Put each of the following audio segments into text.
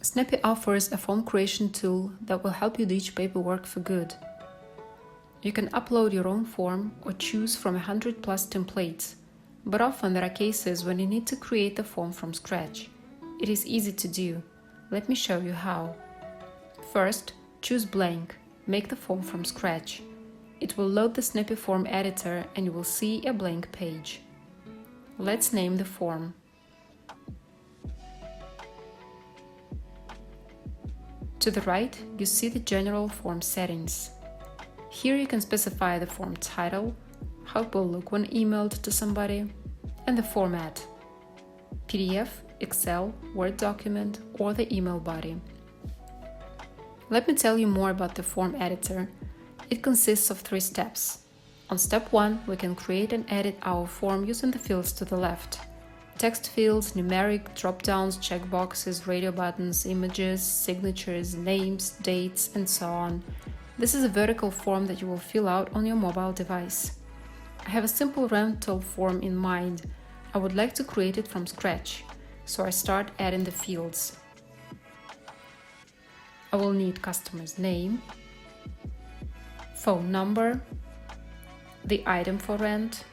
Snappii offers a form creation tool that will help you ditch paperwork for good. You can upload your own form or choose from 100+ templates, but often there are cases when you need to create the form from scratch. It is easy to do. Let me show you how. First, choose blank. Make the form from scratch. It will load the Snappii Form Editor and you will see a blank page. Let's name the form. To the right, you see the general form settings. Here you can specify the form title, how it will look when emailed to somebody, and the format: PDF, Excel, Word document, or the email body. Let me tell you more about the form editor. It consists of 3 steps. On step 1, we can create and edit our form using the fields to the left: text fields, numeric drop-downs, checkboxes, radio buttons, images, signatures, names, dates, and so on. This is a vertical form that you will fill out on your mobile device. I have a simple rental form in mind. I would like to create it from scratch, so I start adding the fields. I will need customer's name, phone number, the item for rent,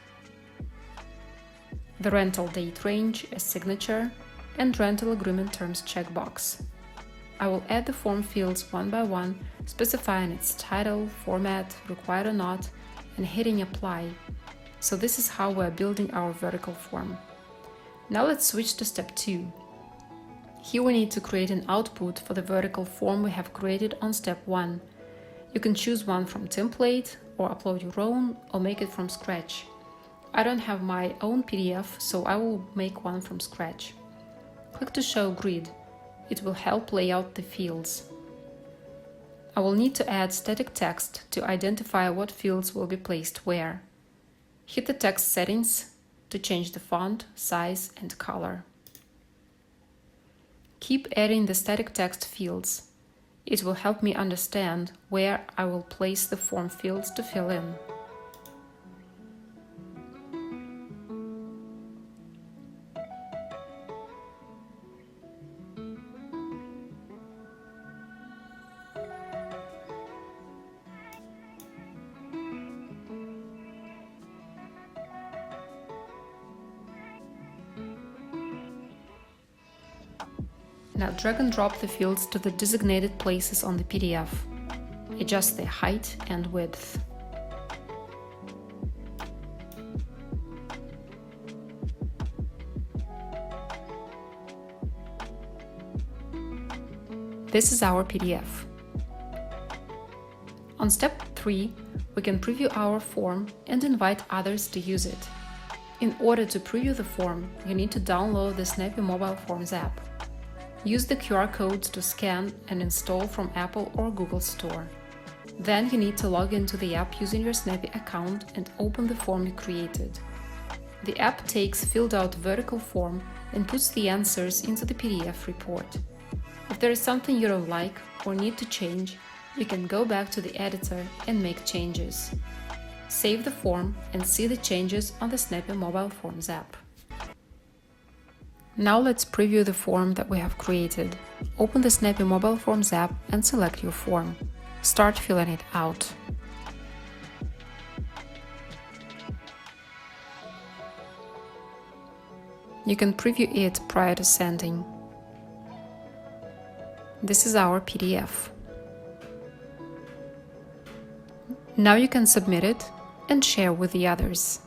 the rental date range, a signature, and rental agreement terms checkbox. I will add the form fields one by one, specifying its title, format, required or not, and hitting apply. So this is how we're building our vertical form. Now let's switch to step 2. Here we need to create an output for the vertical form we have created on step 1. You can choose one from template, or upload your own, or make it from scratch. I don't have my own PDF, so I will make one from scratch. Click to show grid. It will help lay out the fields. I will need to add static text to identify what fields will be placed where. Hit the text settings to change the font, size, and color. Keep adding the static text fields. It will help me understand where I will place the form fields to fill in. Now drag and drop the fields to the designated places on the PDF. Adjust their height and width. This is our PDF. On step 3, we can preview our form and invite others to use it. In order to preview the form, you need to download the Snappii Mobile Forms app. Use the QR codes to scan and install from Apple or Google Store. Then you need to log into the app using your Snappii account and open the form you created. The app takes filled out vertical form and puts the answers into the PDF report. If there is something you don't like or need to change, you can go back to the editor and make changes. Save the form and see the changes on the Snappii Mobile Forms app. Now let's preview the form that we have created. Open the Snappii Mobile Forms app and select your form. Start filling it out. You can preview it prior to sending. This is our PDF. Now you can submit it and share with the others.